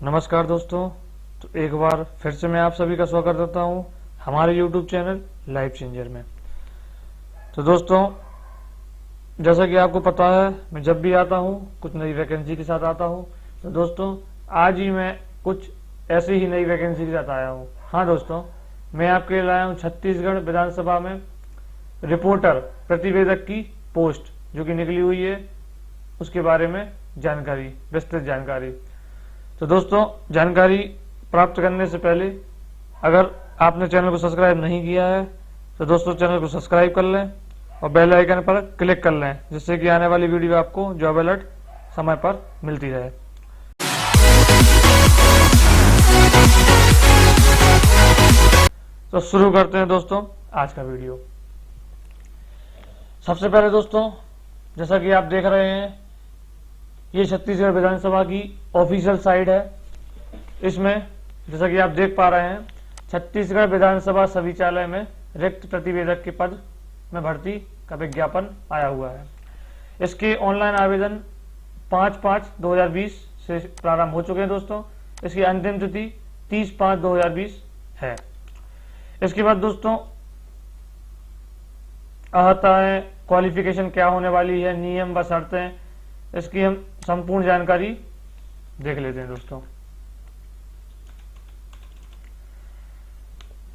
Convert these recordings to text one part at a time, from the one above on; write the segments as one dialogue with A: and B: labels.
A: नमस्कार दोस्तों। तो एक बार फिर से मैं आप सभी का स्वागत करता हूं हमारे YouTube चैनल लाइफ चेंजर में। तो दोस्तों, जैसा कि आपको पता है, मैं जब भी आता हूं कुछ नई वैकेंसी के साथ आता हूं। तो दोस्तों, आज ही मैं कुछ ऐसी ही नई वैकेंसी के साथ आया हूं। हाँ दोस्तों, मैं आपके लिए लाया हूं छत्तीसगढ़ विधानसभा में रिपोर्टर प्रतिवेदक की पोस्ट जो कि निकली हुई है, उसके बारे में जानकारी, विस्तृत जानकारी। तो दोस्तों, जानकारी प्राप्त करने से पहले अगर आपने चैनल को सब्सक्राइब नहीं किया है तो दोस्तों चैनल को सब्सक्राइब कर लें और बेल आइकन पर क्लिक कर लें, जिससे कि आने वाली वीडियो आपको जॉब अलर्ट समय पर मिलती रहे। तो शुरू करते हैं दोस्तों आज का वीडियो। सबसे पहले दोस्तों, जैसा कि आप देख रहे हैं, ये छत्तीसगढ़ विधानसभा की ऑफिशियल साइट है। इसमें जैसा कि आप देख पा रहे हैं, छत्तीसगढ़ विधानसभा सचिवालय में रिक्त प्रतिवेदक के पद में भर्ती का विज्ञापन आया हुआ है। इसके ऑनलाइन आवेदन 5/5/2020 से प्रारंभ हो चुके हैं दोस्तों। इसकी अंतिम तिथि 30/5/2020 है। इसके बाद दोस्तों आता है क्वालिफिकेशन क्या होने वाली है, नियम व शर्तें, इसकी हम संपूर्ण जानकारी देख लेते हैं दोस्तों।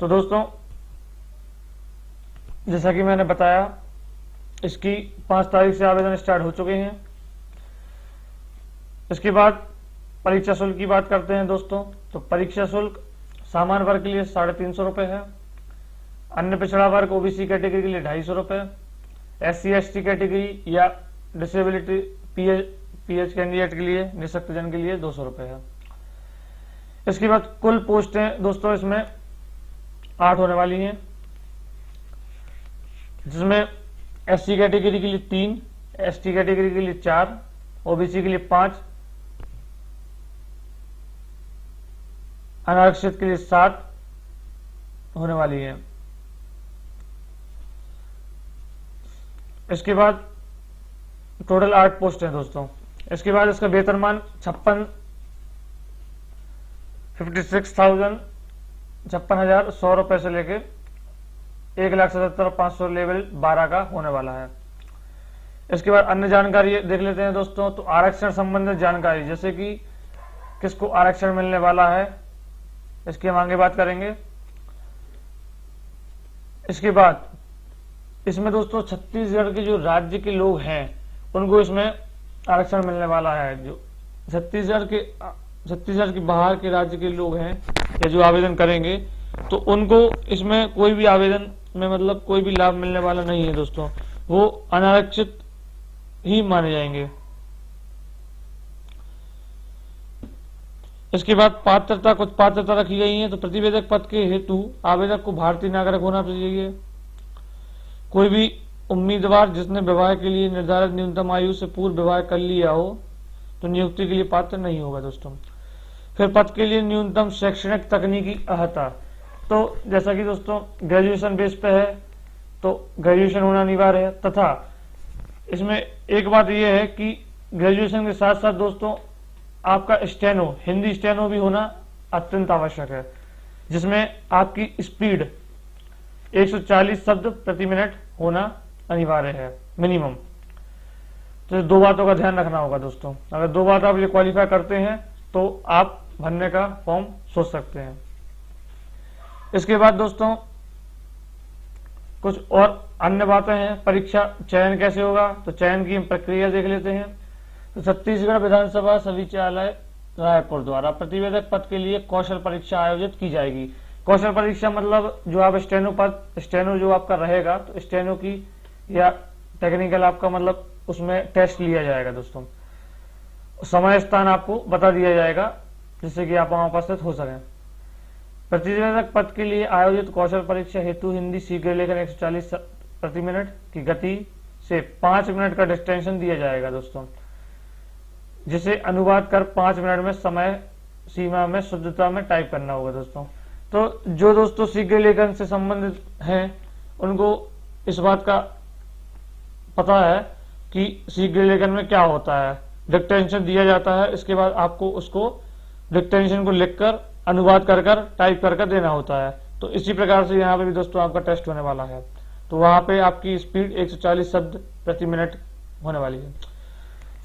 A: तो दोस्तों, जैसा कि मैंने बताया, इसकी 5 तारीख से आवेदन स्टार्ट हो चुके हैं। इसके बाद परीक्षा शुल्क की बात करते हैं दोस्तों। तो परीक्षा शुल्क सामान्य वर्ग के लिए 350 रुपये है, अन्य पिछड़ा वर्ग ओबीसी कैटेगरी के लिए 250 रुपये, SC/ST कैटेगरी या डिसेबिलिटी पीएच कैंडिडेट के लिए, निःशक्तजन के लिए 200 रुपये है। इसके बाद कुल पोस्टें दोस्तों इसमें 8 होने वाली हैं, जिसमें SC कैटेगरी के लिए 3, ST कैटेगरी के लिए 4, ओबीसी के लिए 5, अनारक्षित के लिए 7 होने वाली है। इसके बाद टोटल 8 पोस्ट हैं दोस्तों। इसके बाद इसका वेतनमान 56,100 रुपए से लेके 1,77,500 लेवल 12 का होने वाला है। इसके बाद अन्य जानकारी देख लेते हैं दोस्तों। तो आरक्षण संबंधित जानकारी, जैसे कि किसको आरक्षण मिलने वाला है, इसकी हम आगे बात करेंगे। इसके बाद इसमें दोस्तों छत्तीसगढ़ के जो राज्य के लोग हैं उनको इसमें आरक्षण मिलने वाला है। जो छत्तीसगढ़ के बाहर के राज्य के लोग हैं या जो आवेदन करेंगे, तो उनको इसमें कोई भी आवेदन में मतलब कोई भी लाभ मिलने वाला नहीं है दोस्तों, वो अनारक्षित ही माने जाएंगे। इसके बाद पात्रता, कुछ पात्रता रखी गई है। तो प्रतिवेदक पद के हेतु आवेदक को भारतीय नागरिक होना चाहिए। कोई भी उम्मीदवार जिसने विवाह के लिए निर्धारित न्यूनतम आयु से पूर्व विवाह कर लिया हो तो नियुक्ति के लिए पात्र नहीं होगा दोस्तों। फिर पद के लिए न्यूनतम शैक्षणिक तकनीकी अर्हता, तो जैसा कि दोस्तों ग्रेजुएशन बेस पे है तो ग्रेजुएशन होना अनिवार्य है। तथा इसमें एक बात यह है कि ग्रेजुएशन के साथ साथ दोस्तों आपका स्टेनो, हिंदी स्टेनो भी होना अत्यंत आवश्यक है, जिसमें आपकी स्पीड 140 शब्द प्रति मिनट होना अनिवार्य है मिनिमम। तो 2 बातों का ध्यान रखना होगा दोस्तों। अगर 2 बात आप ये क्वालिफाई करते हैं तो आप भरने का फॉर्म सोच सकते हैं। इसके बाद दोस्तों कुछ और अन्य बातें हैं। परीक्षा चयन कैसे होगा, तो चयन की हम प्रक्रिया देख लेते हैं। तो छत्तीसगढ़ विधानसभा सचिवालय रायपुर द्वारा प्रतिवेदक पद के लिए कौशल परीक्षा आयोजित की जाएगी। कौशल परीक्षा मतलब जो आप स्टेनो जो आपका रहेगा, तो स्टेनो की या टेक्निकल आपका मतलब उसमें टेस्ट लिया जाएगा दोस्तों। समय स्थान आपको बता दिया जाएगा जिससे कि आप वहां उपस्थित हो सकें। प्रतिवेदक पद के लिए आयोजित कौशल परीक्षा हेतु हिंदी शीघ्र लेखन 140 प्रति मिनट की गति से 5 मिनट का डिस्टेंशन दिया जाएगा दोस्तों, जिसे अनुवाद कर 5 मिनट में समय सीमा में शुद्धता में टाइप करना होगा दोस्तों। तो जो दोस्तों शीघ्र लेखन से संबंधित हैं उनको इस बात का पता है कि शीघ्र लेखन में क्या होता है। डिक्टेंशन दिया जाता है, इसके बाद आपको उसको डिक्टेशन को लिखकर अनुवाद कर टाइप कर देना होता है। तो इसी प्रकार से यहाँ पे भी दोस्तों आपका टेस्ट होने वाला है। तो वहां पे आपकी स्पीड 140 शब्द प्रति मिनट होने वाली है।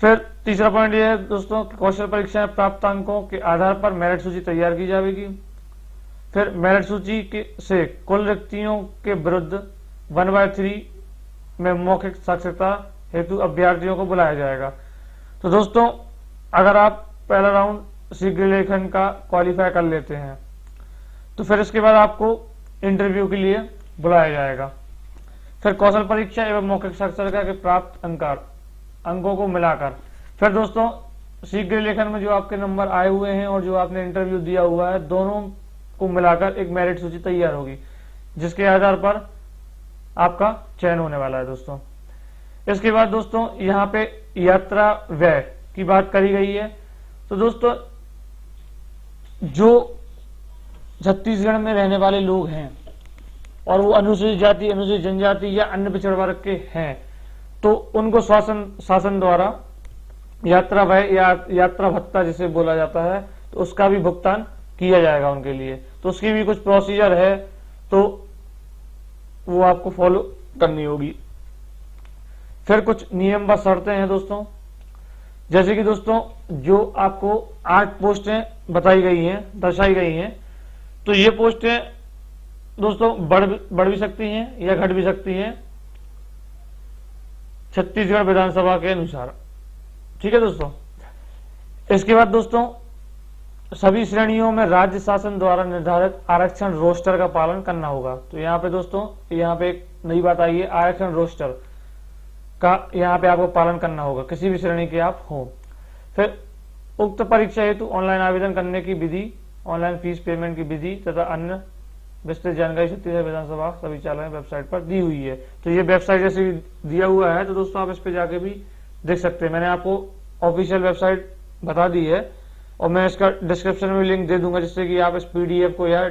A: फिर तीसरा पॉइंट यह है दोस्तों, कौशल परीक्षा में प्राप्त अंकों के आधार पर मेरिट सूची तैयार की जाएगी। फिर मेरिट सूची से कुल रिक्तियों के विरुद्ध 1/3 में मौखिक साक्षरता हेतु अभ्यर्थियों को बुलाया जाएगा। तो दोस्तों अगर आप पहला राउंड शीघ्र लेखन का क्वालिफाई कर लेते हैं तो फिर इसके बाद आपको इंटरव्यू के लिए बुलाया जाएगा। फिर कौशल परीक्षा एवं मौखिक साक्षरता के प्राप्त अंकों को मिलाकर फिर दोस्तों शीघ्र लेखन में जो आपके नंबर आए हुए हैं और जो आपने इंटरव्यू दिया हुआ है, दोनों को मिलाकर एक मेरिट सूची तैयार होगी, जिसके आधार पर आपका चयन होने वाला है दोस्तों। इसके बाद दोस्तों यहाँ पे यात्रा व्यय की बात करी गई है। तो दोस्तों जो छत्तीसगढ़ में रहने वाले लोग हैं और वो अनुसूचित जाति, अनुसूचित जनजाति या अन्य पिछड़ा वर्ग के हैं, तो उनको शासन द्वारा यात्रा व्यय या यात्रा भत्ता जिसे बोला जाता है, तो उसका भी भुगतान किया जाएगा उनके लिए। तो उसकी भी कुछ प्रोसीजर है, तो वो आपको फॉलो करनी होगी। फिर कुछ नियम व शर्तें हैं दोस्तों, जैसे कि दोस्तों जो आपको 8 पोस्टें बताई गई हैं, दर्शाई गई हैं, तो ये पोस्टें दोस्तों बढ़ भी सकती हैं या घट भी सकती हैं छत्तीसगढ़ विधानसभा के अनुसार। ठीक है दोस्तों। इसके बाद दोस्तों सभी श्रेणियों में राज्य शासन द्वारा निर्धारित आरक्षण रोस्टर का पालन करना होगा। तो यहाँ पे दोस्तों यहाँ पे एक नई बात आई है, आरक्षण रोस्टर का यहाँ पे आपको पालन करना होगा, किसी भी श्रेणी के आप हो। फिर उक्त परीक्षा हेतु ऑनलाइन आवेदन करने की विधि, ऑनलाइन फीस पेमेंट की विधि तथा अन्य विस्तृत जानकारी छत्तीसगढ़ विधानसभा सचिवालय वेबसाइट पर दी हुई है। तो ये वेबसाइट जैसे दिया हुआ है, तो दोस्तों आप इस पे जाके भी देख सकते हैं। मैंने आपको ऑफिशियल वेबसाइट बता दी है और मैं इसका डिस्क्रिप्शन में लिंक दे दूंगा, जिससे कि आप इस पीडीएफ को या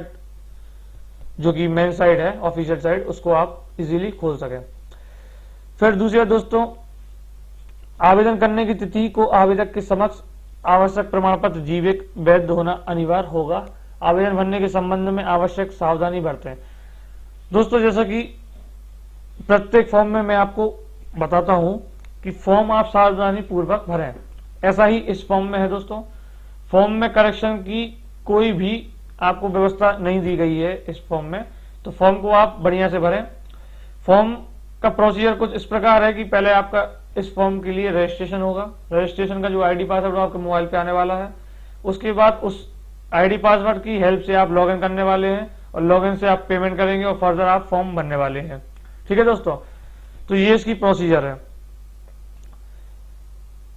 A: जो कि मेन साइट है ऑफिशियल साइट, उसको आप इजीली खोल सकें। फिर दूसरा दोस्तों, आवेदन करने की तिथि को आवेदक के समक्ष आवश्यक प्रमाण पत्र जीविक वैध होना अनिवार्य होगा। आवेदन भरने के संबंध में आवश्यक सावधानी बरतें। दोस्तों जैसा कि प्रत्येक फॉर्म में मैं आपको बताता हूं कि फॉर्म आप सावधानी पूर्वक भरें, ऐसा ही इस फॉर्म में है दोस्तों। फॉर्म में करेक्शन की कोई भी आपको व्यवस्था नहीं दी गई है इस फॉर्म में, तो फॉर्म को आप बढ़िया से भरें। फॉर्म का प्रोसीजर कुछ इस प्रकार है कि पहले आपका इस फॉर्म के लिए रजिस्ट्रेशन होगा। रजिस्ट्रेशन का जो आईडी पासवर्ड आपके मोबाइल पे आने वाला है, उसके बाद उस आईडी पासवर्ड की हेल्प से आप लॉगिन करने वाले हैं और लॉगिन से आप पेमेंट करेंगे और फर्दर आप फॉर्म भरने वाले हैं। ठीक है दोस्तों, तो ये इसकी प्रोसीजर है।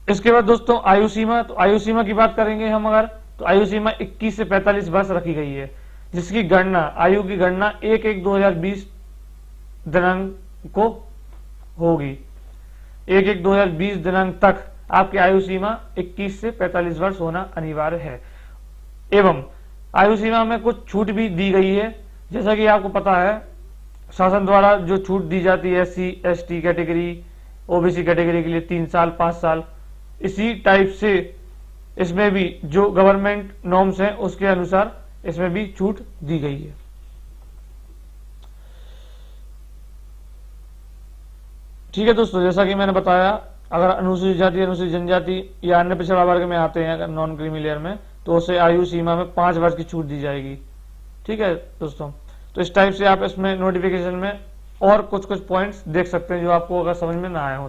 A: इसके बाद दोस्तों आयु सीमा, तो आयु सीमा की बात करेंगे हम अगर, तो आयु सीमा 21 से 45 वर्ष रखी गई है, जिसकी गणना आयु की गणना 1/1/2020 दिनांक को होगी। 1/1/2020 दिनांक तक आपकी आयु सीमा 21 से 45 वर्ष होना अनिवार्य है। एवं आयु सीमा में कुछ छूट भी दी गई है, जैसा कि आपको पता है शासन द्वारा जो छूट दी जाती है SC ST category, OBC category के लिए 3 साल 5 साल, इसी टाइप से इसमें भी जो गवर्नमेंट नॉर्म्स हैं उसके अनुसार इसमें भी छूट दी गई है। ठीक है दोस्तों, जैसा कि मैंने बताया, अगर अनुसूचित जाति, अनुसूचित जनजाति या अन्य पिछड़ा वर्ग में आते हैं, अगर नॉन क्रीमी लेयर में, तो उसे आयु सीमा में 5 वर्ष की छूट दी जाएगी। ठीक है दोस्तों, तो इस टाइप से आप इसमें नोटिफिकेशन में और कुछ पॉइंट्स देख सकते हैं जो आपको अगर समझ में ना आए हो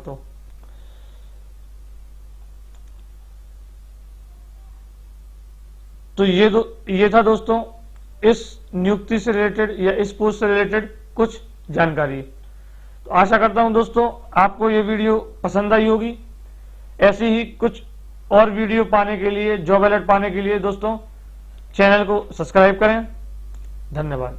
A: तो ये था दोस्तों इस नियुक्ति से रिलेटेड या इस पोस्ट से रिलेटेड कुछ जानकारी। तो आशा करता हूं दोस्तों आपको ये वीडियो पसंद आई होगी। ऐसी ही कुछ और वीडियो पाने के लिए, जॉब अलर्ट पाने के लिए दोस्तों चैनल को सब्सक्राइब करें। धन्यवाद।